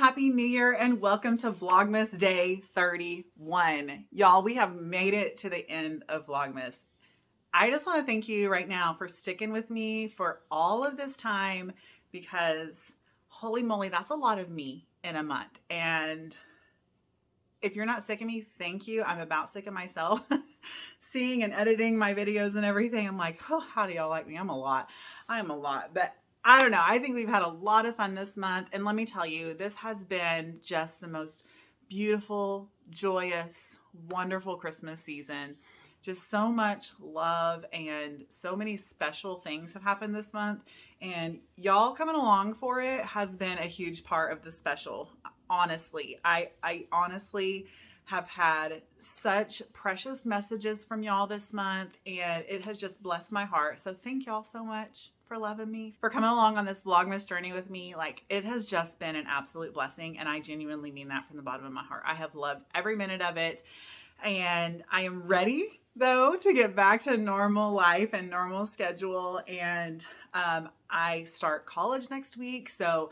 Happy New Year and welcome to Vlogmas Day 31. Y'all, we have made it to the end of Vlogmas. I just want to thank you right now for sticking with me for all of this time because holy moly, that's a lot of me in a month. And if you're not sick of me, thank you. I'm about sick of myself. Seeing and editing my videos and everything, I'm like, oh, how do y'all like me? I'm a lot. But I don't know. I think we've had a lot of fun this month. And let me tell you, this has been just the most beautiful, joyous, wonderful Christmas season. Just so much love and so many special things have happened this month. And y'all coming along for it has been a huge part of the special. Honestly, I honestly have had such precious messages from y'all this month, and it has just blessed my heart. So thank y'all so much for loving me, for coming along on this Vlogmas journey with me. Like, it has just been an absolute blessing, and I genuinely mean that from the bottom of my heart. I have loved every minute of it, and I am ready though to get back to normal life and normal schedule. And I start college next week, so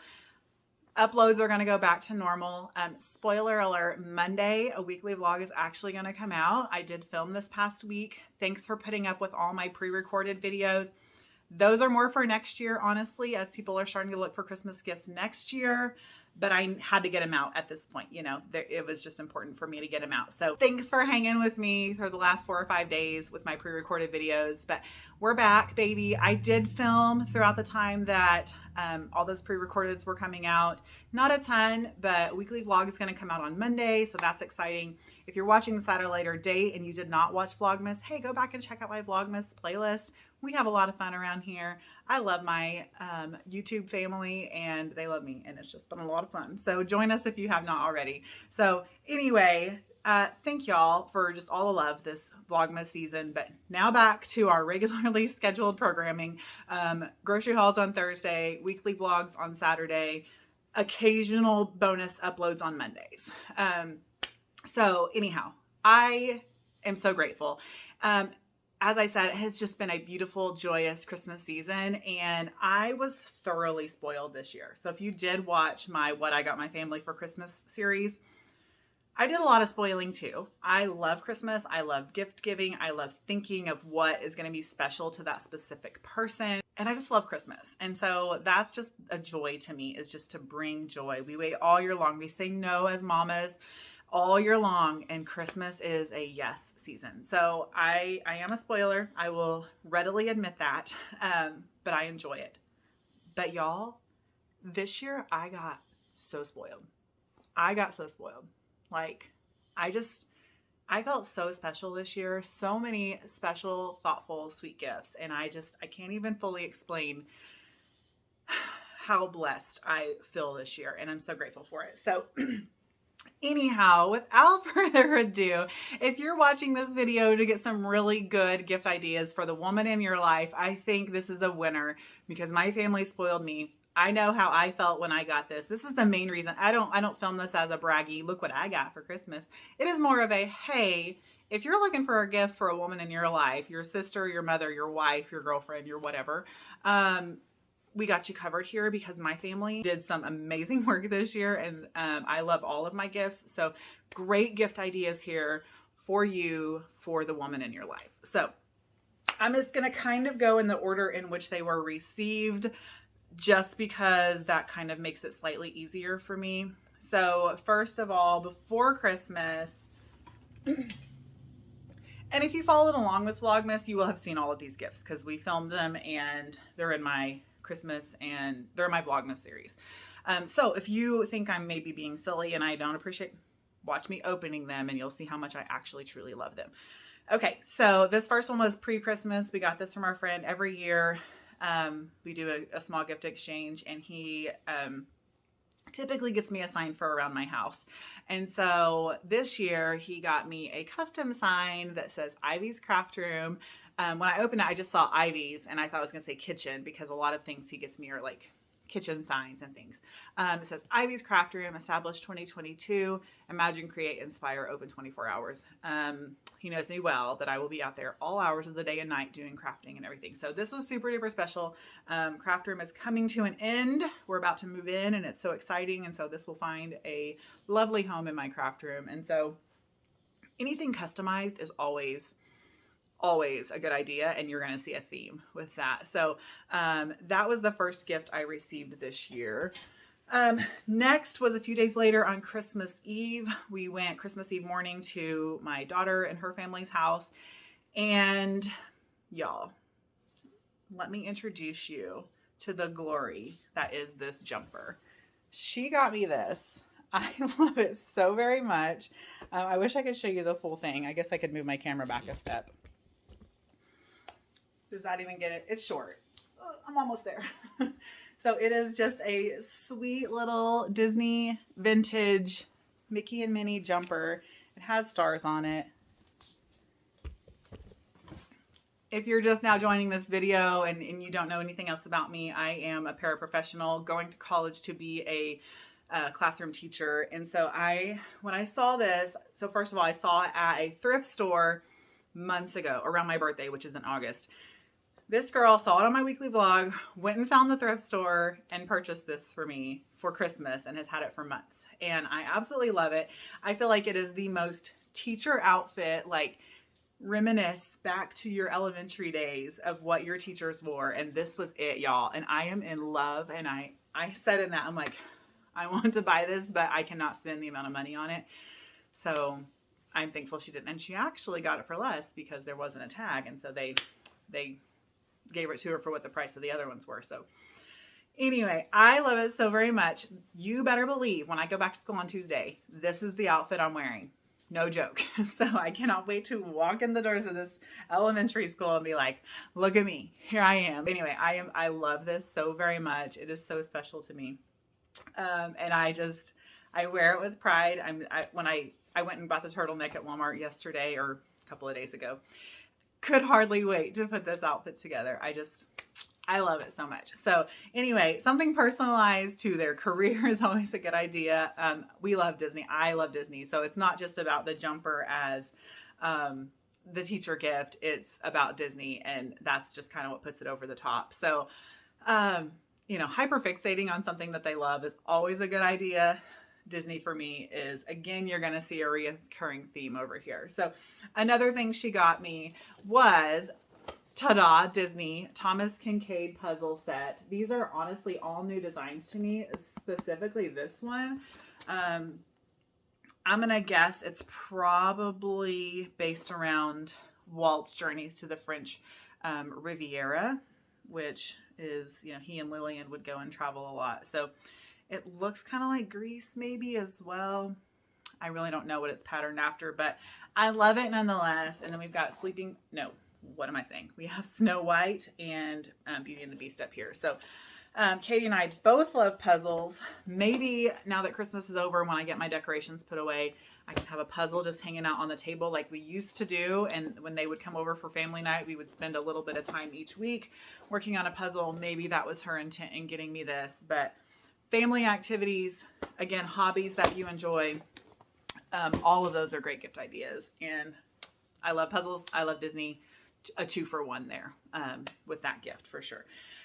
uploads are going to go back to normal. Spoiler alert, Monday, a weekly vlog is actually going to come out. I did film this past week. Thanks for putting up with all my pre-recorded videos. Those are more for next year, honestly, as people are starting to look for Christmas gifts next year. But I had to get them out at this point. You know, it was just important for me to get them out. So thanks for hanging with me for the last 4 or 5 days with my pre-recorded videos. But we're back, baby. I did film throughout the time that all those pre-recordeds were coming out. Not a ton, but weekly vlog is going to come out on Monday. So that's exciting. If you're watching this at a later date and you did not watch Vlogmas, hey, go back and check out my Vlogmas playlist. We have a lot of fun around here. I love my YouTube family and they love me, and it's just been a lot of fun. So join us if you have not already. So anyway, thank y'all for just all the love this Vlogmas season. But now back to our regularly scheduled programming. Grocery hauls on Thursday, weekly vlogs on Saturday, occasional bonus uploads on Mondays. So anyhow, I am so grateful. As I said, it has just been a beautiful, joyous Christmas season, and I was thoroughly spoiled this year. So if you did watch my What I Got My Family for Christmas series, I did a lot of spoiling too. I love Christmas. I love gift giving. I love thinking of what is going to be special to that specific person. And I just love Christmas. And so that's just a joy to me, is just to bring joy. We wait all year long. We say no as mamas all year long, and Christmas is a yes season. So I am a spoiler. I will readily admit that, but I enjoy it. But y'all, this year I got so spoiled. I got so spoiled. Like, I felt so special this year. So many special, thoughtful, sweet gifts. And I can't even fully explain how blessed I feel this year. And I'm so grateful for it. So anyhow, without further ado, if you're watching this video to get some really good gift ideas for the woman in your life, I think this is a winner because my family spoiled me. I know how I felt when I got this. This is the main reason. I don't film this as a braggy, look what I got for Christmas. It is more of a, hey, if you're looking for a gift for a woman in your life, your sister, your mother, your wife, your girlfriend, your whatever, we got you covered here because my family did some amazing work this year, and I love all of my gifts. So great gift ideas here for you, for the woman in your life. So I'm just going to kind of go in the order in which they were received, just because that kind of makes it slightly easier for me. So first of all, before Christmas, and if you followed along with Vlogmas, you will have seen all of these gifts because we filmed them and they're in my Christmas and they're my Vlogmas series. So if you think I'm maybe being silly and I don't appreciate, watch me opening them and you'll see how much I actually truly love them. Okay, so this first one was pre-Christmas. We got this from our friend every year. We do a small gift exchange, and he typically gets me a sign for around my house. And so this year he got me a custom sign that says Ivy's Craft Room. When I opened it, I just saw Ivy's and I thought I was going to say kitchen because a lot of things he gets me are like kitchen signs and things. It says Ivy's Craft Room, established 2022. Imagine, create, inspire, open 24 hours. He knows me well that I will be out there all hours of the day and night doing crafting and everything. So this was super duper special. Craft Room is coming to an end. We're about to move in and it's so exciting. And so this will find a lovely home in my craft room. And so anything customized is always a good idea, and you're going to see a theme with that. So that was the first gift I received this year. Next was a few days later on Christmas Eve. We went Christmas Eve morning to my daughter and her family's house. And y'all, let me introduce you to the glory that is this jumper. She got me this. I love it so very much. I wish I could show you the full thing. I guess I could move my camera back a step. Does that even get it? It's short. I'm almost there. So it is just a sweet little Disney vintage Mickey and Minnie jumper. It has stars on it. If you're just now joining this video and you don't know anything else about me, I am a paraprofessional going to college to be a classroom teacher. And so when I saw this, so first of all, I saw it at a thrift store months ago around my birthday, which is in August. This girl saw it on my weekly vlog, went and found the thrift store and purchased this for me for Christmas and has had it for months. And I absolutely love it. I feel like it is the most teacher outfit, like reminisce back to your elementary days of what your teachers wore. And this was it, y'all. And I am in love. And I said in that, I'm like, I want to buy this, but I cannot spend the amount of money on it. So I'm thankful she didn't. And she actually got it for less because there wasn't a tag. And so they gave it to her for what the price of the other ones were. So anyway, I love it so very much. You better believe when I go back to school on Tuesday, this is the outfit I'm wearing. No joke. So I cannot wait to walk in the doors of this elementary school and be like, look at me, here I am. Anyway, I love this so very much. It is so special to me. And I wear it with pride. When I went and bought the turtleneck at Walmart yesterday or a couple of days ago, could hardly wait to put this outfit together. I love it so much. So anyway, something personalized to their career is always a good idea. We love Disney. I love Disney. So it's not just about the jumper as the teacher gift. It's about Disney, and that's just kind of what puts it over the top. So, hyper fixating on something that they love is always a good idea. Disney for me is, again, you're going to see a recurring theme over here. So another thing she got me was, ta-da, Disney Thomas Kincaid puzzle set. These are honestly all new designs to me, specifically this one. I'm going to guess it's probably based around Walt's journeys to the French Riviera, which is, he and Lillian would go and travel a lot. So it looks kind of like Grease maybe as well. I really don't know what it's patterned after, but I love it nonetheless. And then we've got we have Snow White and Beauty and the Beast up here. So Katie and I both love puzzles. Maybe now that Christmas is over, when I get my decorations put away, I can have a puzzle just hanging out on the table like we used to do. And when they would come over for family night, we would spend a little bit of time each week working on a puzzle. Maybe that was her intent in getting me this. But family activities, again, hobbies that you enjoy, all of those are great gift ideas. And I love puzzles. I love Disney. A 2-for-1 there with that gift for sure.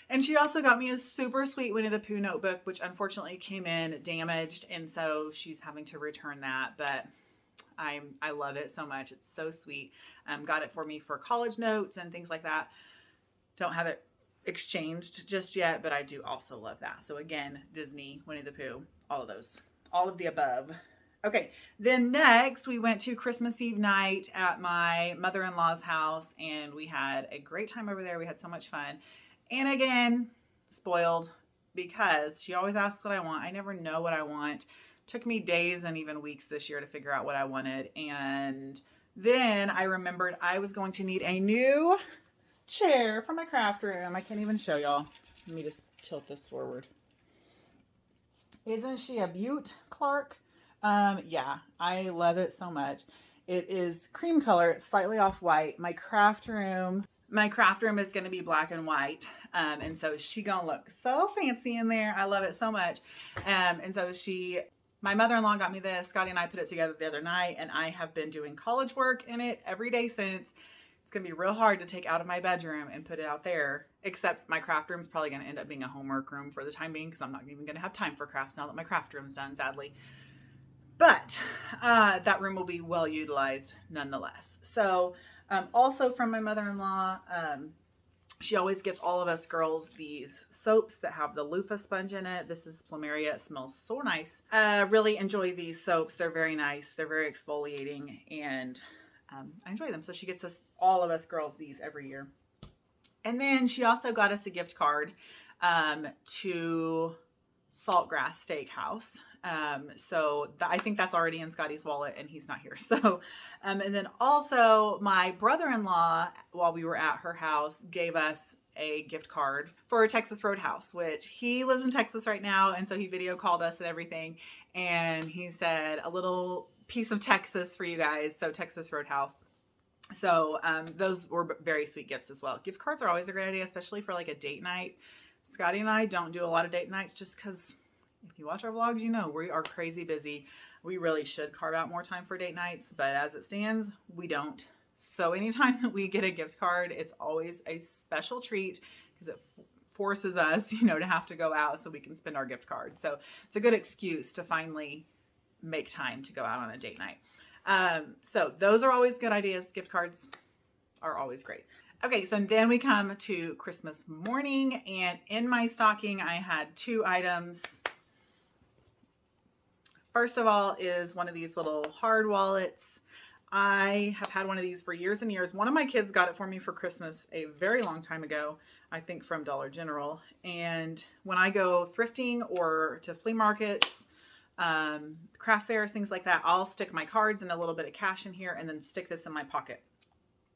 And she also got me a super sweet Winnie the Pooh notebook, which unfortunately came in damaged. And so she's having to return that. But I love it so much. It's so sweet. Got it for me for college notes and things like that. Don't have it exchanged just yet, but I do also love that. So again, Disney, Winnie the Pooh, all of those, all of the above. Okay, then next we went to Christmas Eve night at my mother-in-law's house, and we had a great time over there. We had so much fun. And again, spoiled because she always asks what I want. I never know what I want. Took me days and even weeks this year to figure out what I wanted. And then I remembered I was going to need a new chair for my craft room. I can't even show y'all. Let me just tilt this forward. Isn't she a beaut, Clark? Yeah, I love it so much. It is cream color, slightly off white. My craft room My craft room is going to be black and white. And so she going to look so fancy in there. I love it so much. And so my mother-in-law got me this. Scotty and I put it together the other night, and I have been doing college work in it every day since. It's going to be real hard to take out of my bedroom and put it out there, except my craft room is probably going to end up being a homework room for the time being, because I'm not even going to have time for crafts now that my craft room's done, sadly. But that room will be well utilized nonetheless. So also from my mother-in-law, she always gets all of us girls these soaps that have the loofah sponge in it. This is Plumeria. It smells so nice. Really enjoy these soaps. They're very nice. They're very exfoliating, and I enjoy them. So she gets all of us girls these every year. And then she also got us a gift card to Saltgrass Steakhouse. So I think that's already in Scotty's wallet, and he's not here. So, and then also my brother-in-law, while we were at her house, gave us a gift card for Texas Roadhouse, which he lives in Texas right now. And so he video called us and everything. And he said, a little piece of Texas for you guys. So Texas Roadhouse. So, those were very sweet gifts as well. Gift cards are always a great idea, especially for like a date night. Scotty and I don't do a lot of date nights just because if you watch our vlogs, you know we are crazy busy. We really should carve out more time for date nights, but as it stands, we don't. So anytime that we get a gift card, it's always a special treat because it forces us, to have to go out so we can spend our gift card. So it's a good excuse to finally make time to go out on a date night. So those are always good ideas. Gift cards are always great. Okay, so then we come to Christmas morning, and in my stocking, I had 2 items. First of all is one of these little hard wallets. I have had one of these for years and years. One of my kids got it for me for Christmas a very long time ago, I think from Dollar General. And when I go thrifting or to flea markets, craft fairs, things like that, I'll stick my cards and a little bit of cash in here and then stick this in my pocket.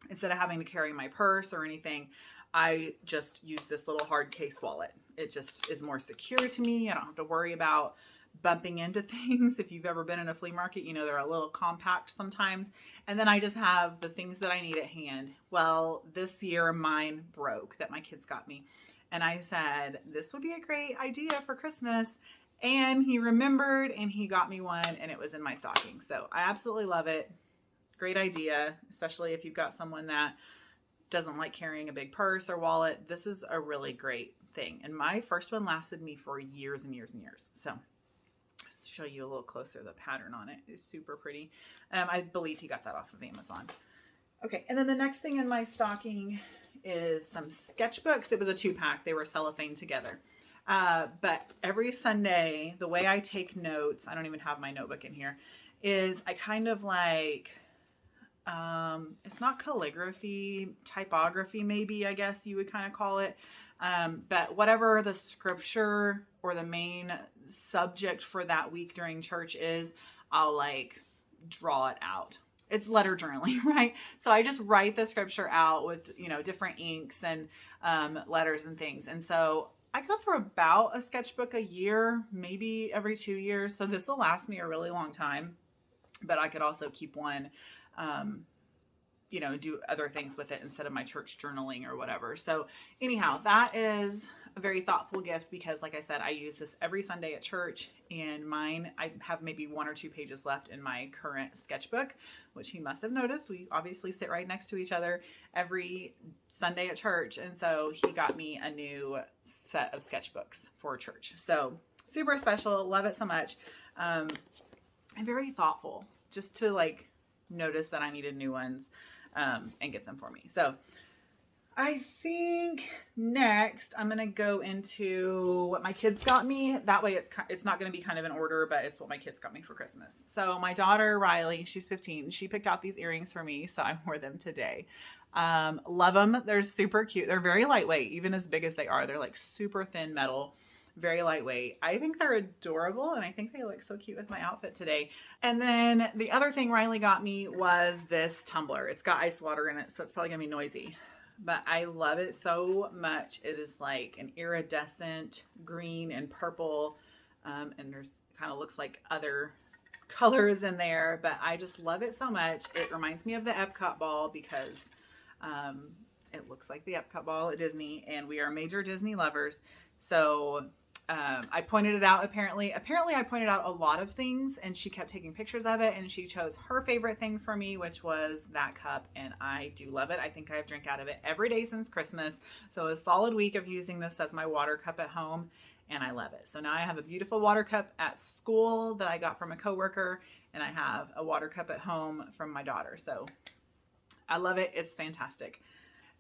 Instead of having to carry my purse or anything, I just use this little hard case wallet. It just is more secure to me. I don't have to worry about bumping into things. If you've ever been in a flea market, they're a little compact sometimes. And then I just have the things that I need at hand. Well, this year mine broke that my kids got me. And I said, this would be a great idea for Christmas. And he remembered and he got me one, and it was in my stocking. So I absolutely love it. Great idea, especially if you've got someone that doesn't like carrying a big purse or wallet. This is a really great thing. And my first one lasted me for years and years and years. So let's show you a little closer. The pattern on it is super pretty. I believe he got that off of Amazon. Okay, and then the next thing in my stocking is some sketchbooks. It was a 2-pack. They were cellophane together. But every Sunday, the way I take notes, I don't even have my notebook in here, is I kind of like, it's not calligraphy, typography, maybe, I guess you would kind of call it. But whatever the scripture or the main subject for that week during church is, I'll like draw it out. It's letter journaling, right? So I just write the scripture out with, different inks and letters and things. And so I go for about a sketchbook a year, maybe every 2 years. So this will last me a really long time, but I could also keep one, do other things with it instead of my church journaling or whatever. So anyhow, that is a very thoughtful gift because, like I said, I use this every Sunday at church, and mine, I have maybe 1 or 2 pages left in my current sketchbook, which he must have noticed. We obviously sit right next to each other every Sunday at church. And so he got me a new set of sketchbooks for church. So super special. Love it so much. And very thoughtful just to like notice that I needed new ones, and get them for me. So I think next I'm going to go into what my kids got me. That way it's not going to be kind of in order, but it's what my kids got me for Christmas. So my daughter, Riley, she's 15. She picked out these earrings for me. So I wore them today. Love them. They're super cute. They're very lightweight, even as big as they are. They're like super thin metal, very lightweight. I think they're adorable, and I think they look so cute with my outfit today. And then the other thing Riley got me was this tumbler. It's got ice water in it, so it's probably gonna be noisy, but I love it so much. It is like an iridescent green and purple, and there's kind of looks like other colors in there, but I just love it so much. It reminds me of the Epcot ball because It looks like the Epcot ball at Disney, and we are major Disney lovers. So I pointed it out. Apparently, I pointed out a lot of things, and she kept taking pictures of it. And she chose her favorite thing for me, which was that cup, and I do love it. I think I've drank out of it every day since Christmas. So a solid week of using this as my water cup at home, and I love it. So now I have a beautiful water cup at school that I got from a coworker, and I have a water cup at home from my daughter. So I love it. It's fantastic.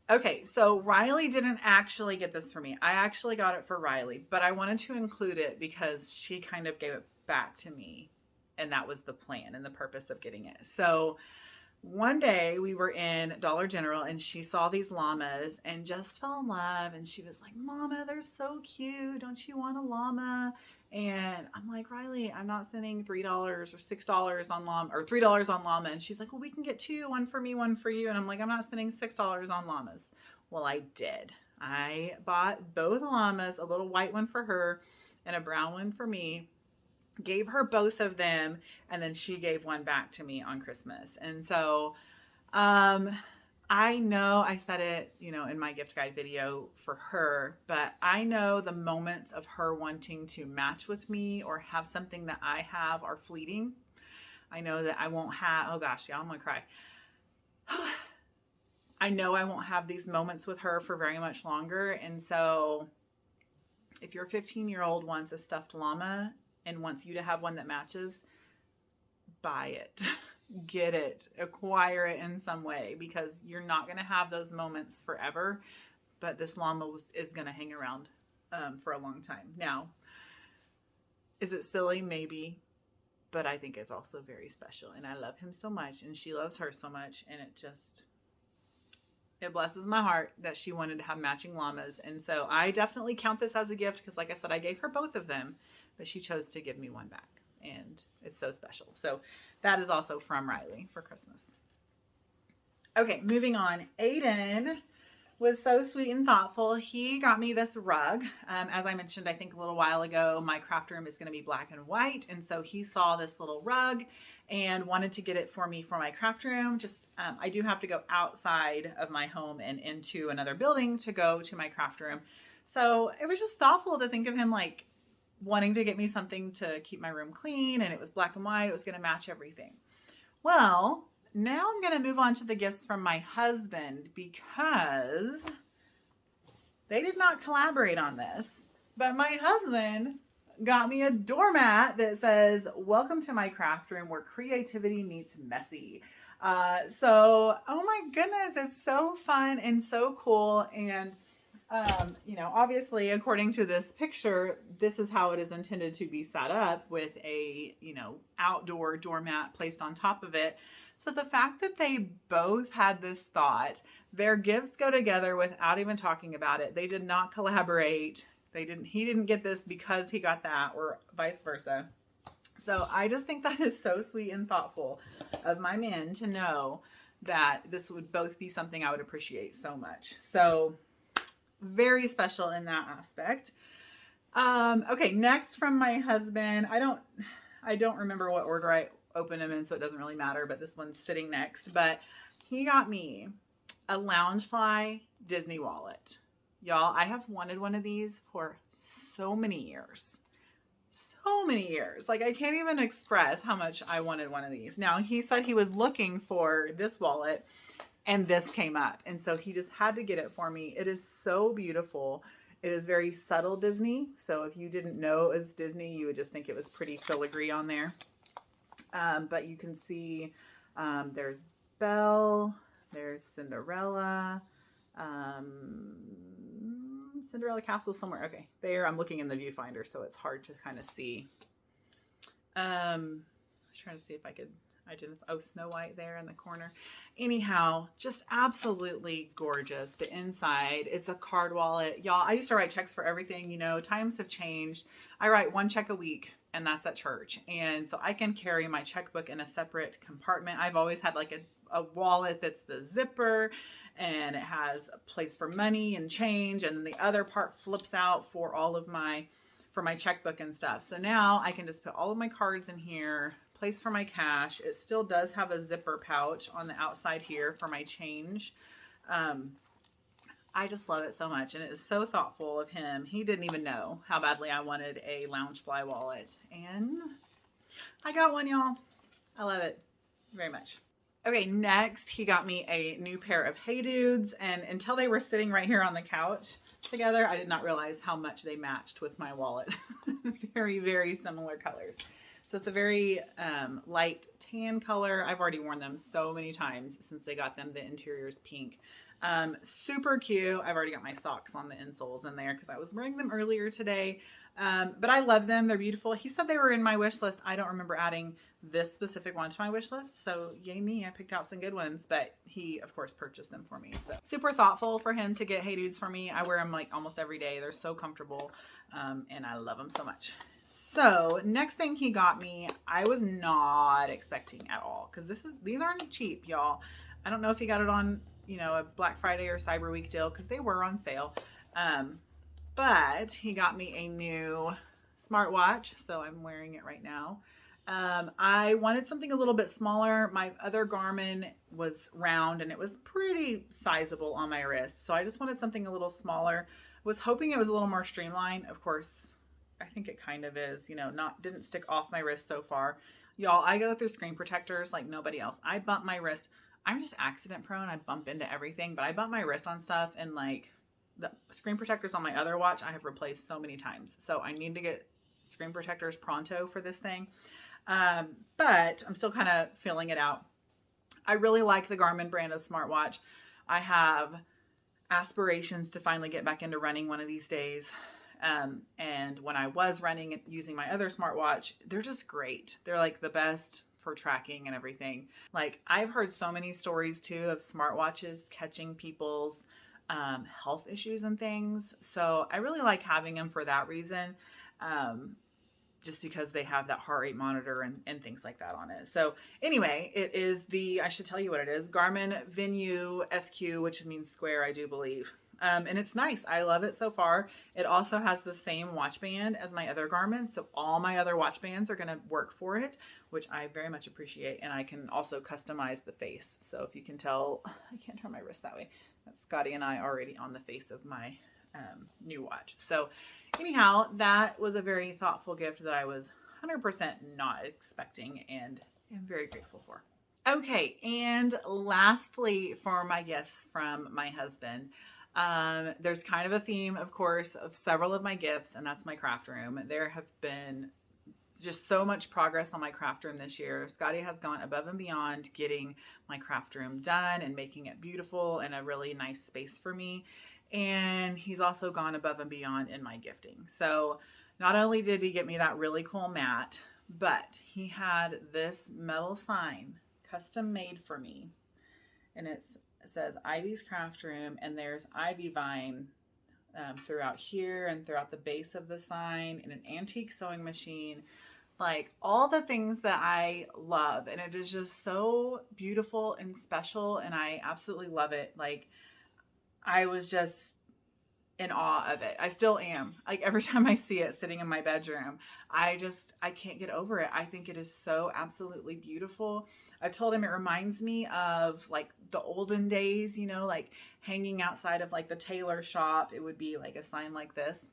Okay, so Riley didn't actually get this for me. I actually got it for Riley, but I wanted to include it because she kind of gave it back to me, and that was the plan and the purpose of getting it. So one day we were in Dollar General and she saw these llamas and just fell in love, and she was like, Mama, they're so cute. Don't you want a llama? And I'm like, Riley, I'm not spending $3 or $6 on llama, or $3 on llama. And she's like, well, we can get two, one for me, one for you. And I'm like, I'm not spending $6 on llamas. Well, I did. I bought both llamas, a little white one for her and a brown one for me, gave her both of them, and then she gave one back to me on Christmas. And so I know I said it, in my gift guide video for her, but I know the moments of her wanting to match with me or have something that I have are fleeting. I know that I won't have, oh gosh, yeah, I'm gonna cry. I know I won't have these moments with her for very much longer. And so if your 15-year-old wants a stuffed llama and wants you to have one that matches, buy it. Get it, acquire it in some way, because you're not going to have those moments forever, but this llama is going to hang around for a long time. Now, is it silly? Maybe, but I think it's also very special, and I love him so much, and she loves her so much, and it blesses my heart that she wanted to have matching llamas. And so I definitely count this as a gift, because like I said, I gave her both of them, but she chose to give me one back. And it's so special. So that is also from Riley for Christmas. Okay, moving on. Aiden was so sweet and thoughtful. He got me this rug. As I mentioned, I think a little while ago, my craft room is going to be black and white. And so he saw this little rug and wanted to get it for me for my craft room. I do have to go outside of my home and into another building to go to my craft room. So it was just thoughtful to think of him like wanting to get me something to keep my room clean, and it was black and white. It was going to match everything. Well, now I'm going to move on to the gifts from my husband, because they did not collaborate on this, but my husband got me a doormat that says, welcome to my craft room where creativity meets messy. So, oh my goodness, it's so fun and so cool. And obviously, according to this picture, this is how it is intended to be set up, with a, outdoor doormat placed on top of it. So the fact that they both had this thought, their gifts go together without even talking about it. They did not collaborate. He didn't get this because he got that, or vice versa. So I just think that is so sweet and thoughtful of my men to know that this would both be something I would appreciate so much. So very special in that aspect. Okay, next from my husband. I don't remember what order I opened them in, so it doesn't really matter, but this one's sitting next. But he got me a Loungefly Disney wallet. Y'all, I have wanted one of these for so many years. So many years. Like, I can't even express how much I wanted one of these. Now, he said he was looking for this wallet, and this came up. And so he just had to get it for me. It is so beautiful. It is very subtle Disney. So if you didn't know it was Disney, you would just think it was pretty filigree on there. But you can see there's Belle, there's Cinderella, Cinderella Castle somewhere. Okay, there. I'm looking in the viewfinder, so it's hard to kind of see. I was trying to see if I could identify. Oh, Snow White there in the corner. Anyhow, just absolutely gorgeous. The inside, it's a card wallet. Y'all, I used to write checks for everything. Times have changed. I write one check a week, and that's at church. And so I can carry my checkbook in a separate compartment. I've always had like a wallet that's the zipper, and it has a place for money and change, and then the other part flips out for all of for my checkbook and stuff. So now I can just put all of my cards in here, place for my cash. It still does have a zipper pouch on the outside here for my change. I just love it so much, and it is so thoughtful of him. He didn't even know how badly I wanted a Loungefly wallet, and I got one, y'all. I love it very much. Okay, next he got me a new pair of Hey Dudes, and until they were sitting right here on the couch together, I did not realize how much they matched with my wallet. Very, very similar colors. So it's a very light tan color. I've already worn them so many times since they got them. The interior's pink. Super cute. I've already got my socks on the insoles in there because I was wearing them earlier today. But I love them. They're beautiful. He said they were in my wish list. I don't remember adding this specific one to my wish list. So yay me, I picked out some good ones, but he of course purchased them for me. So super thoughtful for him to get Hey Dudes for me. I wear them like almost every day. They're so comfortable. And I love them so much. So next thing he got me, I was not expecting at all. Cause these aren't cheap, y'all. I don't know if he got it on, you know, a Black Friday or Cyber Week deal, cause they were on sale. But he got me a new smartwatch, so I'm wearing it right now. I wanted something a little bit smaller. My other Garmin was round and it was pretty sizable on my wrist, so I just wanted something a little smaller. Was hoping it was a little more streamlined. Of course, I think it kind of is, you know, didn't stick off my wrist so far. Y'all, I go through screen protectors like nobody else. I bump my wrist. I'm just accident prone. I bump into everything, but I bump my wrist on stuff, and like the screen protectors on my other watch I have replaced so many times. So I need to get screen protectors pronto for this thing. But I'm still kind of feeling it out. I really like the Garmin brand of smartwatch. I have aspirations to finally get back into running one of these days. And when I was running and using my other smartwatch, they're just great. They're like the best for tracking and everything. Like I've heard so many stories too of smartwatches catching people's health issues and things. So I really like having them for that reason. Just because they have that heart rate monitor and things like that on it. So anyway, it is I should tell you what it is, Garmin Venue SQ, which means square, I do believe. And it's nice. I love it so far. It also has the same watch band as my other Garmin. So all my other watch bands are going to work for it, which I very much appreciate. And I can also customize the face. So if you can tell, I can't turn my wrist that way. That's Scotty and I already on the face of my new watch. So anyhow, that was a very thoughtful gift that I was 100% not expecting and am very grateful for. Okay, and lastly, for my gifts from my husband, there's kind of a theme, of course, of several of my gifts, and that's my craft room. There have been just so much progress on my craft room this year. Scotty has gone above and beyond getting my craft room done and making it beautiful and a really nice space for me. And he's also gone above and beyond in my gifting. So not only did he get me that really cool mat, but he had this metal sign custom made for me. And it says Ivy's Craft Room, and there's ivy vine throughout here and throughout the base of the sign, and an antique sewing machine. Like all the things that I love. And it is just so beautiful and special. And I absolutely love it. Like, I was just in awe of it. I still am. Like every time I see it sitting in my bedroom, I can't get over it. I think it is so absolutely beautiful. I told him it reminds me of like the olden days, you know, like hanging outside of like the tailor shop. It would be like a sign like this.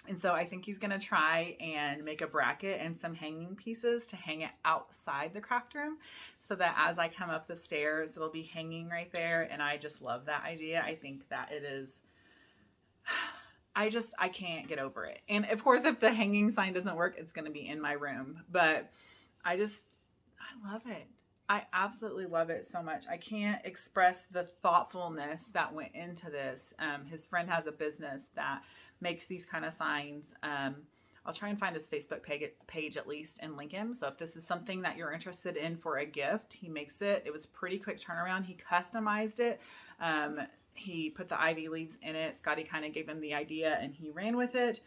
And so I think he's going to try and make a bracket and some hanging pieces to hang it outside the craft room so that as I come up the stairs, it'll be hanging right there. And I just love that idea. I think that it is, I can't get over it. And of course, if the hanging sign doesn't work, it's going to be in my room. But I love it. I absolutely love it so much. I can't express the thoughtfulness that went into this. His friend has a business that makes these kind of signs. I'll try and find his Facebook page at least and link him. So if this is something that you're interested in for a gift, he makes it. It was a pretty quick turnaround. He customized it. He put the ivy leaves in it. Scotty kind of gave him the idea and he ran with it.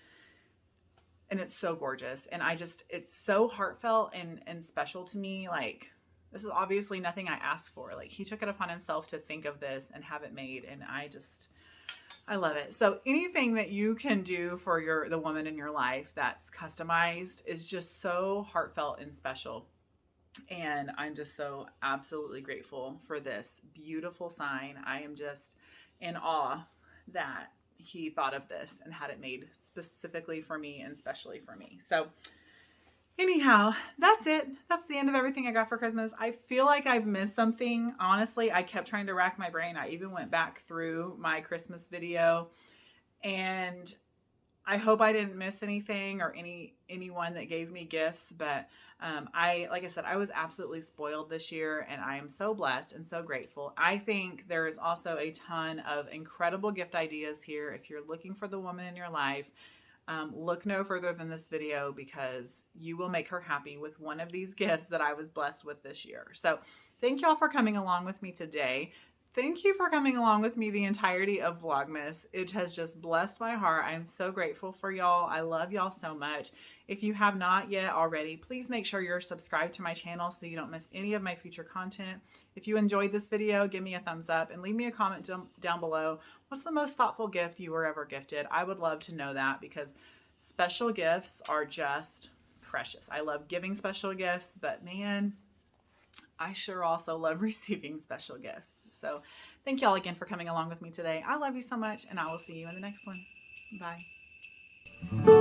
And it's so gorgeous. And it's so heartfelt and special to me. Like, this is obviously nothing I asked for. Like, he took it upon himself to think of this and have it made. And I love it. So anything that you can do for the woman in your life that's customized is just so heartfelt and special. And I'm just so absolutely grateful for this beautiful sign. I am just in awe that he thought of this and had it made specifically for me and specially for me. So anyhow, that's it. That's the end of everything I got for Christmas. I feel like I've missed something. Honestly, I kept trying to rack my brain. I even went back through my Christmas video, and I hope I didn't miss anything or anyone that gave me gifts. But like I said, I was absolutely spoiled this year, and I am so blessed and so grateful. I think there is also a ton of incredible gift ideas here. If you're looking for the woman in your life, look no further than this video, because you will make her happy with one of these gifts that I was blessed with this year. So thank y'all for coming along with me today. Thank you for coming along with me the entirety of Vlogmas. It has just blessed my heart. I'm so grateful for y'all. I love y'all so much. If you have not yet already, please make sure you're subscribed to my channel so you don't miss any of my future content. If you enjoyed this video, give me a thumbs up and leave me a comment down below. What's the most thoughtful gift you were ever gifted? I would love to know that, because special gifts are just precious. I love giving special gifts, but man, I sure also love receiving special gifts. So thank y'all again for coming along with me today. I love you so much, and I will see you in the next one. Bye.